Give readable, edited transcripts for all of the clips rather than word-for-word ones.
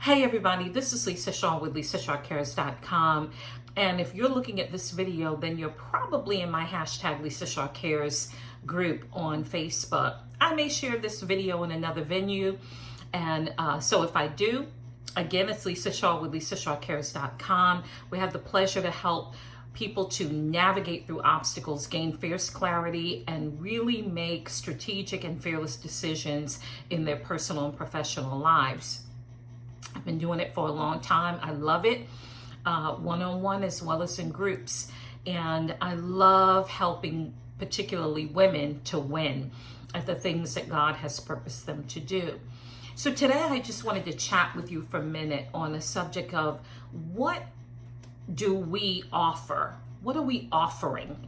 Hey everybody, this is Lisa Shaw with LisaShawCares.com. And if you're looking at this video, then you're probably in my hashtag Lisa Shaw Cares group on Facebook. I may share this video in another venue. And so if I do, again, it's Lisa Shaw with LisaShawCares.com. We have the pleasure to help people to navigate through obstacles, gain fierce clarity, and really make strategic and fearless decisions in their personal and professional lives. I've been doing it for a long time. I love it, one-on-one as well as in groups. And I love helping particularly women to win at the things that God has purposed them to do. So today I just wanted to chat with you for a minute on the subject of what do we offer? What are we offering?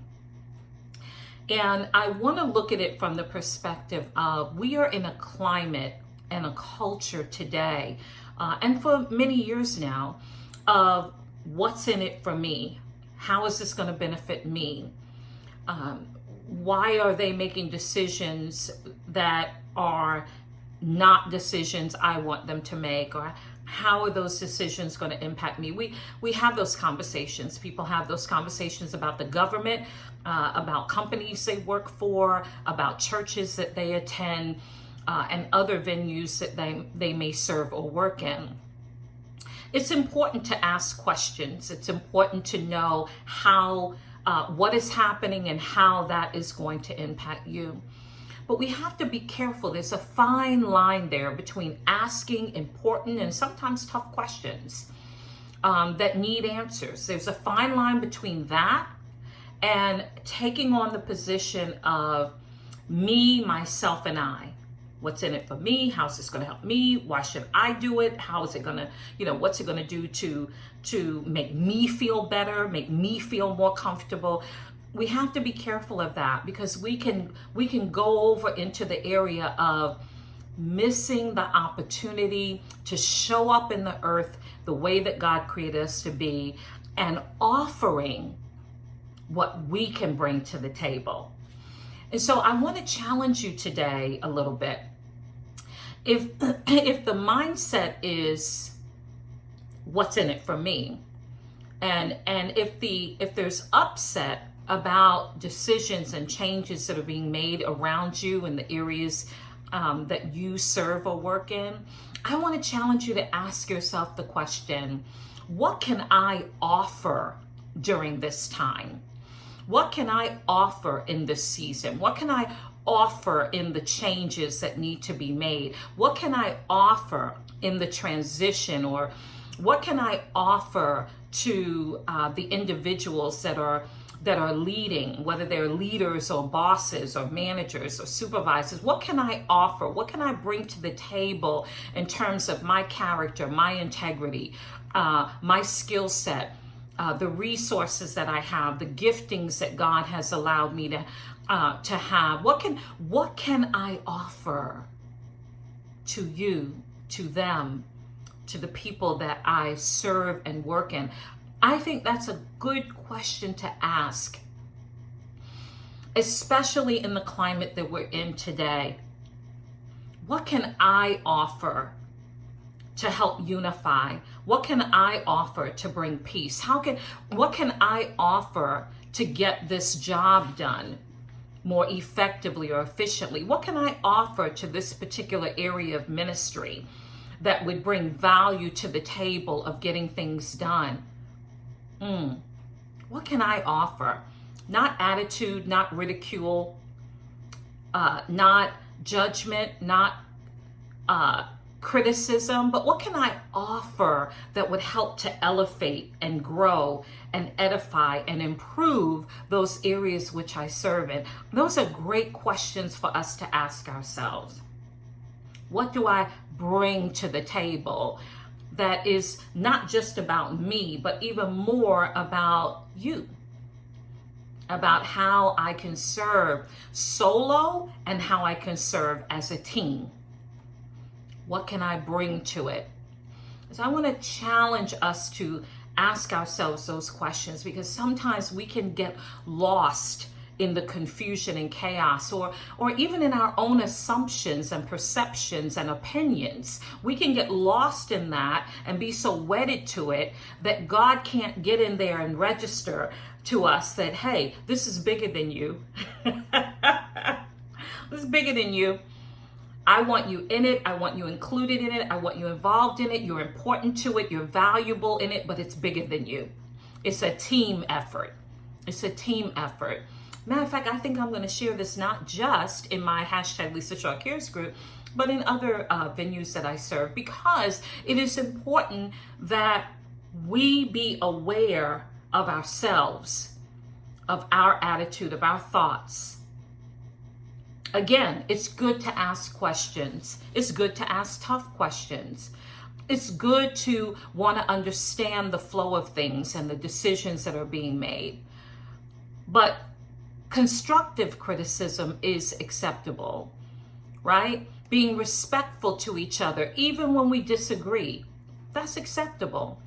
And I want to look at it from the perspective of we are in a climate and a culture today, and for many years now, of what's in it for me? How is this going to benefit me? Why are they making decisions that are not decisions I want them to make? Or how are those decisions going to impact me? We have those conversations. People have those conversations about the government, about companies they work for, about churches that they attend, and other venues that they may serve or work in. It's important to ask questions. It's important to know how, what is happening and how that is going to impact you. But we have to be careful. There's a fine line there between asking important and sometimes tough questions that need answers. There's a fine line between that and taking on the position of me, myself, and I. What's in it for me? How's this going to help me? Why should I do it? How is it going to, what's it going to do to make me feel better, make me feel more comfortable? We have to be careful of that because we can go over into the area of missing the opportunity to show up in the earth the way that God created us to be and offering what we can bring to the table. And so I want to challenge you today a little bit. If the mindset is what's in it for me, and if there's upset about decisions and changes that are being made around you in the areas that you serve or work in, I want to challenge you to ask yourself the question, what can I offer during this time? What can I offer in this season? What can I offer in the changes that need to be made? What can I offer in the transition? Or what can I offer to the individuals that are leading, whether they're leaders or bosses or managers or supervisors? What can I offer? What can I bring to the table in terms of my character, my integrity, my skill set? The resources that I have, the giftings that God has allowed me to have. What can I offer to you, to them, to the people that I serve and work in? I think that's a good question to ask, especially in the climate that we're in today. What can I offer to help unify? What can I offer to bring peace? What can I offer to get this job done more effectively or efficiently? What can I offer to this particular area of ministry that would bring value to the table of getting things done? What can I offer? Not attitude, not ridicule, not judgment, not criticism, but what can I offer that would help to elevate and grow and edify and improve those areas which I serve in? Those are great questions for us to ask ourselves. What do I bring to the table that is not just about me, but even more about you? About how I can serve solo and how I can serve as a team. What can I bring to it? So I want to challenge us to ask ourselves those questions because sometimes we can get lost in the confusion and chaos, or even in our own assumptions and perceptions and opinions. We can get lost in that and be so wedded to it that God can't get in there and register to us that, hey, this is bigger than you. This is bigger than you. I want you in it. I want you included in it. I want you involved in it. You're important to it. You're valuable in it, but it's bigger than you. It's a team effort. It's a team effort. Matter of fact, I think I'm going to share this not just in my hashtag Lisa Shaw Cares group, but in other venues that I serve, because it is important that we be aware of ourselves, of our attitude, of our thoughts. Again, it's good to ask questions. It's good to ask tough questions. It's good to want to understand the flow of things and the decisions that are being made. But constructive criticism is acceptable, right? Being respectful to each other, even when we disagree, that's acceptable.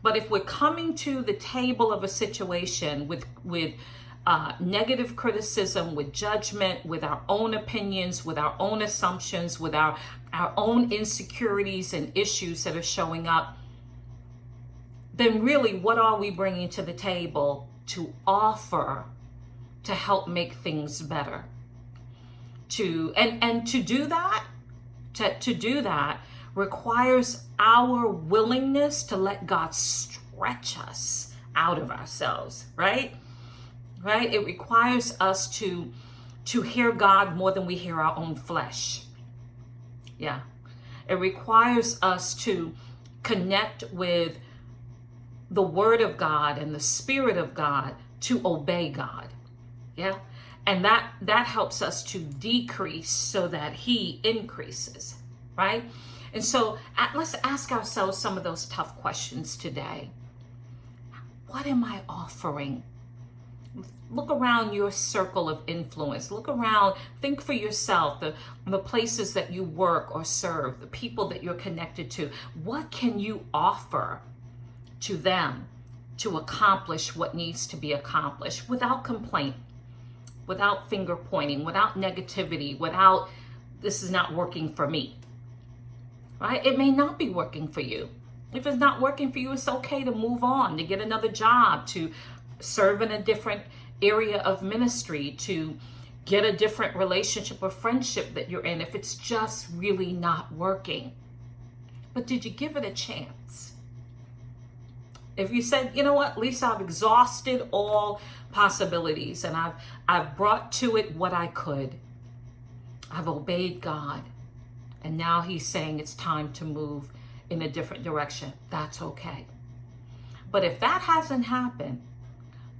But if we're coming to the table of a situation with negative criticism, with judgment, with our own opinions, with our own assumptions, with our own insecurities and issues that are showing up, then really what are we bringing to the table to offer to help make things better? To do that requires our willingness to let God stretch us out of ourselves, right? Right? It requires us to hear God more than we hear our own flesh. Yeah. It requires us to connect with the Word of God and the Spirit of God to obey God. Yeah. And that helps us to decrease so that He increases, right? And so let's ask ourselves some of those tough questions today. What am I offering? Look around your circle of influence. Look around, think for yourself, the places that you work or serve, the people that you're connected to. What can you offer to them to accomplish what needs to be accomplished without complaint, without finger pointing, without negativity, without this is not working for me, right? It may not be working for you. If it's not working for you, it's okay to move on, to get another job, to serve in a different area of ministry, to get a different relationship or friendship that you're in if it's just really not working. But did you give it a chance? If you said, you know what, Lisa, I've exhausted all possibilities and I've brought to it what I could. I've obeyed God. And now He's saying it's time to move in a different direction. That's okay. But if that hasn't happened,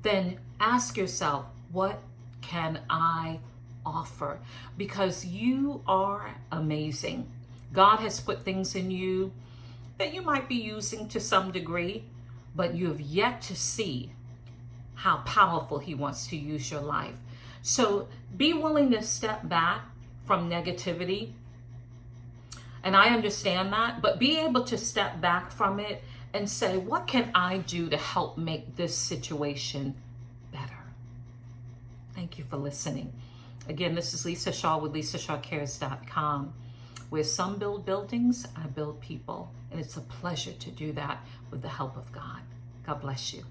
then ask yourself, what can I offer? Because you are amazing. God has put things in you that you might be using to some degree, but you have yet to see how powerful He wants to use your life. So be willing to step back from negativity. And I understand that, but be able to step back from it and say, what can I do to help make this situation better? Thank you for listening. Again, this is Lisa Shaw with LisaShawCares.com. Where some build buildings, I build people. And it's a pleasure to do that with the help of God. God bless you.